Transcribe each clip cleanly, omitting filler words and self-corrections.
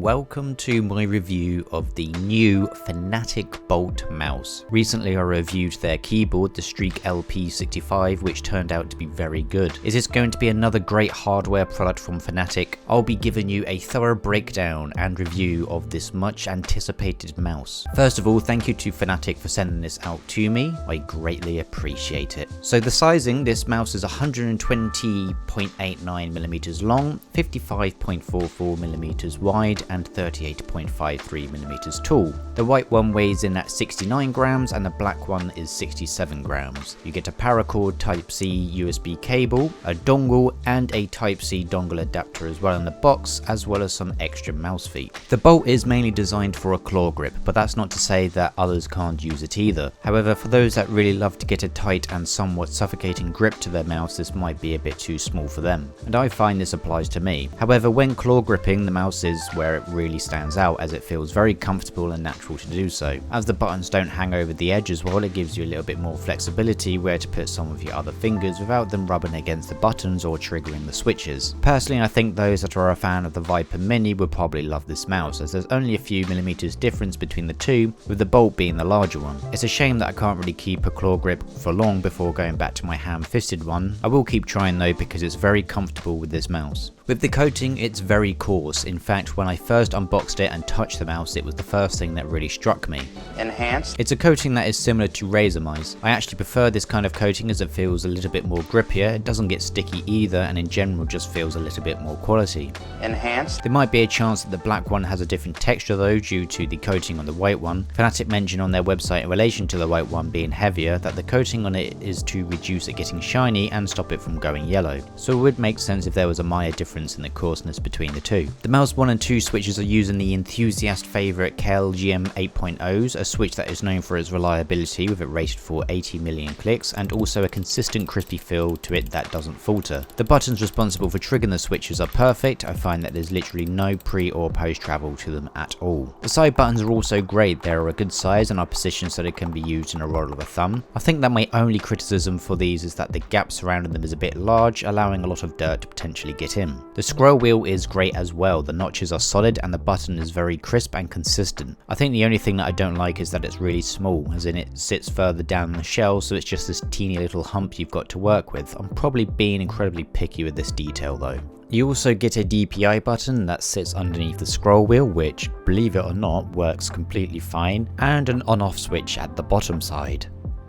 Welcome to my review of the new Fnatic Bolt mouse. Recently I reviewed their keyboard, the Streak LP65, which turned out to be very good. Is this going to be another great hardware product from Fnatic? I'll be giving you a thorough breakdown and review of this much anticipated mouse. First of all, thank you to Fnatic for sending this out to me. I greatly appreciate it. So the sizing, this mouse is 120.89mm long, 55.44mm wide, and 38.53mm tall. The white one weighs in at 69 grams and the black one is 67 grams. You get a paracord Type-C USB cable, a dongle and a Type-C dongle adapter as well in the box, as well as some extra mouse feet. The Bolt is mainly designed for a claw grip, but that's not to say that others can't use it either. However, for those that really love to get a tight and somewhat suffocating grip to their mouse, this might be a bit too small for them, and I find this applies to me. However, when claw gripping, the mouse is where it really stands out, as it feels very comfortable and natural to do so. As the buttons don't hang over the edge as well, it gives you a little bit more flexibility where to put some of your other fingers without them rubbing against the buttons or triggering the switches. Personally, I think those that are a fan of the Viper Mini would probably love this mouse, as there's only a few millimeters difference between the two, with the Bolt being the larger one. It's a shame that I can't really keep a claw grip for long before going back to my ham-fisted one. I will keep trying though, because it's very comfortable with this mouse. With the coating, it's very coarse. In fact, when I first unboxed it and touched the mouse, it was the first thing that really struck me. Enhanced. It's a coating that is similar to razor mice. I actually prefer this kind of coating as it feels a little bit more grippier, it doesn't get sticky either, and in general just feels a little bit more quality. Enhanced. There might be a chance that the black one has a different texture though, due to the coating on the white one. Fnatic mentioned on their website in relation to the white one being heavier that the coating on it is to reduce it getting shiny and stop it from going yellow. So it would make sense if there was a minor difference in the coarseness between the two. The mouse 1 and 2 switches are using the enthusiast favourite KLGM 8.0s, a switch that is known for its reliability with it rated for 80 million clicks, and also a consistent crispy feel to it that doesn't falter. The buttons responsible for triggering the switches are perfect. I find that there's literally no pre or post travel to them at all. The side buttons are also great. They are a good size and are positioned so they can be used in a roll of a thumb. I think that my only criticism for these is that the gap surrounding them is a bit large, allowing a lot of dirt to potentially get in. The scroll wheel is great as well. The notches are solid and the button is very crisp and consistent. I think the only thing that I don't like is that it's really small, as in it sits further down the shell, so it's just this teeny little hump you've got to work with. I'm probably being incredibly picky with this detail though. You also get a DPI button that sits underneath the scroll wheel, which, believe it or not, works completely fine, and an on-off switch at the bottom side.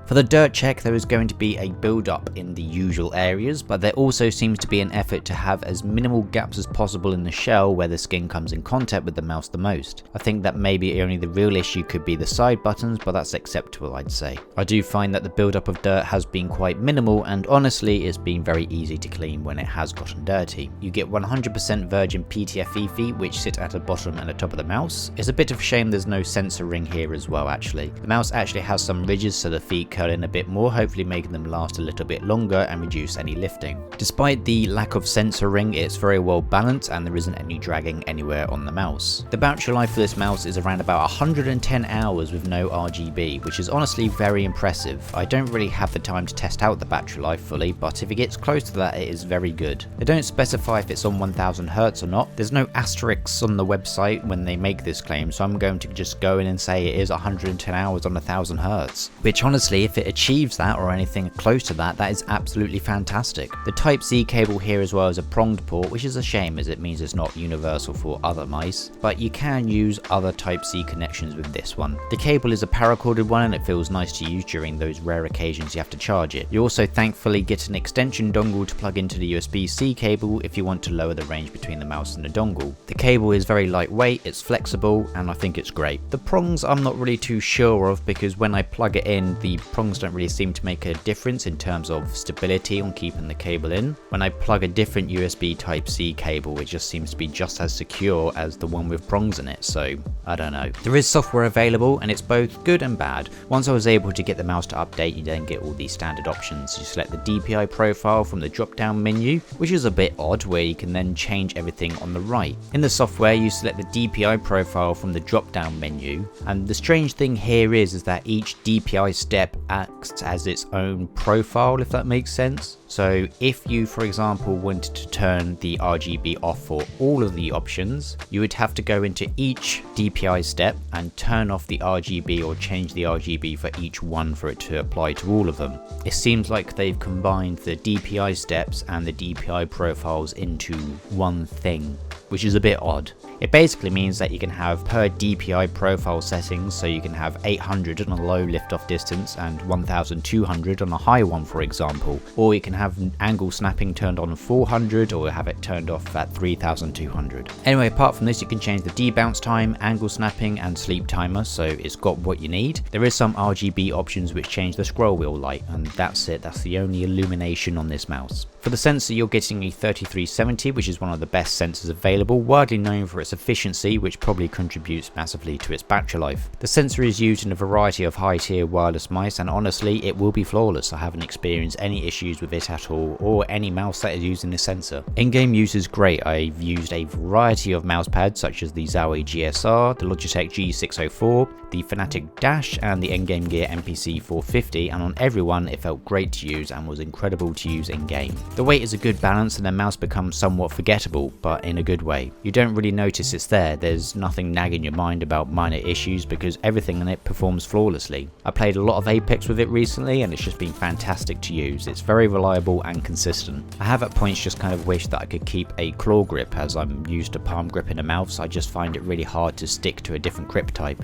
For the dirt check, there is going to be a build-up in the usual areas, but there also seems to be an effort to have as minimal gaps as possible in the shell where the skin comes in contact with the mouse the most. I think that maybe only the real issue could be the side buttons, but that's acceptable, I'd say. I do find that the build-up of dirt has been quite minimal, and honestly it's been very easy to clean when it has gotten dirty. You get 100% virgin PTFE feet, which sit at the bottom and the top of the mouse. It's a bit of a shame there's no sensor ring here as well actually. The mouse actually has some ridges so the feet curl in a bit more, hopefully making them last a little bit longer and reduce any lifting. Despite the lack of sensor ring, it's very well balanced and there isn't any dragging anywhere on the mouse. The battery life for this mouse is around about 110 hours with no RGB, which is honestly very impressive. I don't really have the time to test out the battery life fully, but if it gets close to that, it is very good. They don't specify if it's on 1000 Hz or not. There's no asterisks on the website when they make this claim, so I'm going to just go in and say it is 110 hours on 1000 Hz, which honestly, if it achieves that or anything close to that, that is absolutely fantastic. The Type-C cable here as well is a pronged port, which is a shame as it means it's not universal for other mice, but you can use other Type-C connections with this one. The cable is a paracorded one and it feels nice to use during those rare occasions you have to charge it. You also thankfully get an extension dongle to plug into the USB-C cable if you want to lower the range between the mouse and the dongle. The cable is very lightweight, it's flexible, and I think it's great. The prongs I'm not really too sure of, because when I plug it in, the prongs don't really seem to make a difference in terms of stability on keeping the cable in. When I plug a different USB Type-C cable, it just seems to be just as secure as the one with prongs in it, so I don't know. There is software available and it's both good and bad. Once I was able to get the mouse to update, you then get all these standard options. You select the DPI profile from the drop down menu, which is a bit odd, where you can then change everything on the right. In the software, you select the DPI profile from the drop down menu, and the strange thing here is that each DPI step acts as its own profile, if that makes sense. So if you, for example, wanted to turn the RGB off for all of the options, you would have to go into each DPI step and turn off the RGB or change the RGB for each one for it to apply to all of them. It seems like they've combined the DPI steps and the DPI profiles into one thing, which is a bit odd. It basically means that you can have per DPI profile settings, so you can have 800 on a low liftoff distance and 1200 on a high one, for example, or you can have angle snapping turned on 400 or have it turned off at 3200. Anyway, apart from this, you can change the debounce time, angle snapping and sleep timer, so it's got what you need. There is some RGB options which change the scroll wheel light, and that's it. That's the only illumination on this mouse. For the sensor, you're getting a 3370, which is one of the best sensors available, widely known for its efficiency, which probably contributes massively to its battery life. The sensor is used in a variety of high-tier wireless mice, and honestly, it will be flawless. I haven't experienced any issues with it at all, or any mouse that is using this sensor. In-game use is great. I've used a variety of mouse pads, such as the Zowie GSR, the Logitech G604, the Fnatic Dash, and the Endgame Gear MPC 450, and on every one, it felt great to use and was incredible to use in-game. The weight is a good balance and the mouse becomes somewhat forgettable, but in a good way. You don't really notice it's there. There's nothing nagging your mind about minor issues because everything in it performs flawlessly. I played a lot of Apex with it recently and it's just been fantastic to use. It's very reliable and consistent. I have at points just kind of wished that I could keep a claw grip, as I'm used to palm gripping a mouse. I just find it really hard to stick to a different grip type.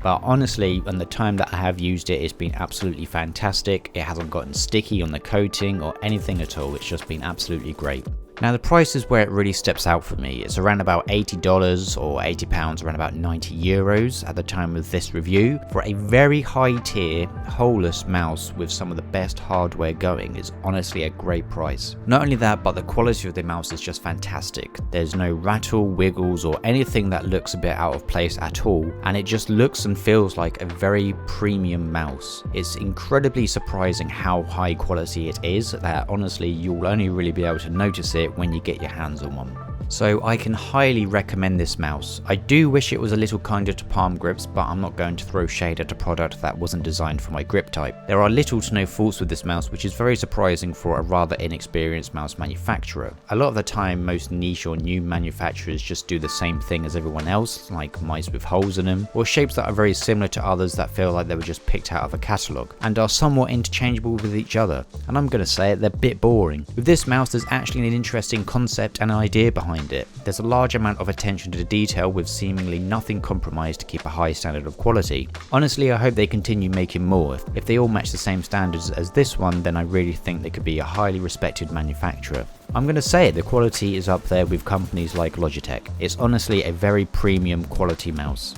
But honestly, in the time that I have used it, it's been absolutely fantastic. It hasn't gotten sticky on the coating or anything at all. It's just been absolutely great. Now the price is where it really steps out for me. It's around about $80 or £80, around about €90 at the time of this review. For a very high tier, holeless mouse with some of the best hardware going is honestly a great price. Not only that, but the quality of the mouse is just fantastic. There's no rattle, wiggles or anything that looks a bit out of place at all, and it just looks and feels like a very premium mouse. It's incredibly surprising how high quality it is, that honestly you'll only really be able to notice it when you get your hands on one. So I can highly recommend this mouse. I do wish it was a little kinder to palm grips, but I'm not going to throw shade at a product that wasn't designed for my grip type. There are little to no faults with this mouse, which is very surprising for a rather inexperienced mouse manufacturer. A lot of the time, most niche or new manufacturers just do the same thing as everyone else, like mice with holes in them, or shapes that are very similar to others that feel like they were just picked out of a catalogue, and are somewhat interchangeable with each other. And I'm going to say it, they're a bit boring. With this mouse, there's actually an interesting concept and idea behind it. There's a large amount of attention to detail with seemingly nothing compromised to keep a high standard of quality. Honestly, I hope they continue making more. If they all match the same standards as this one, then I really think they could be a highly respected manufacturer. I'm going to say it, the quality is up there with companies like Logitech. It's honestly a very premium quality mouse.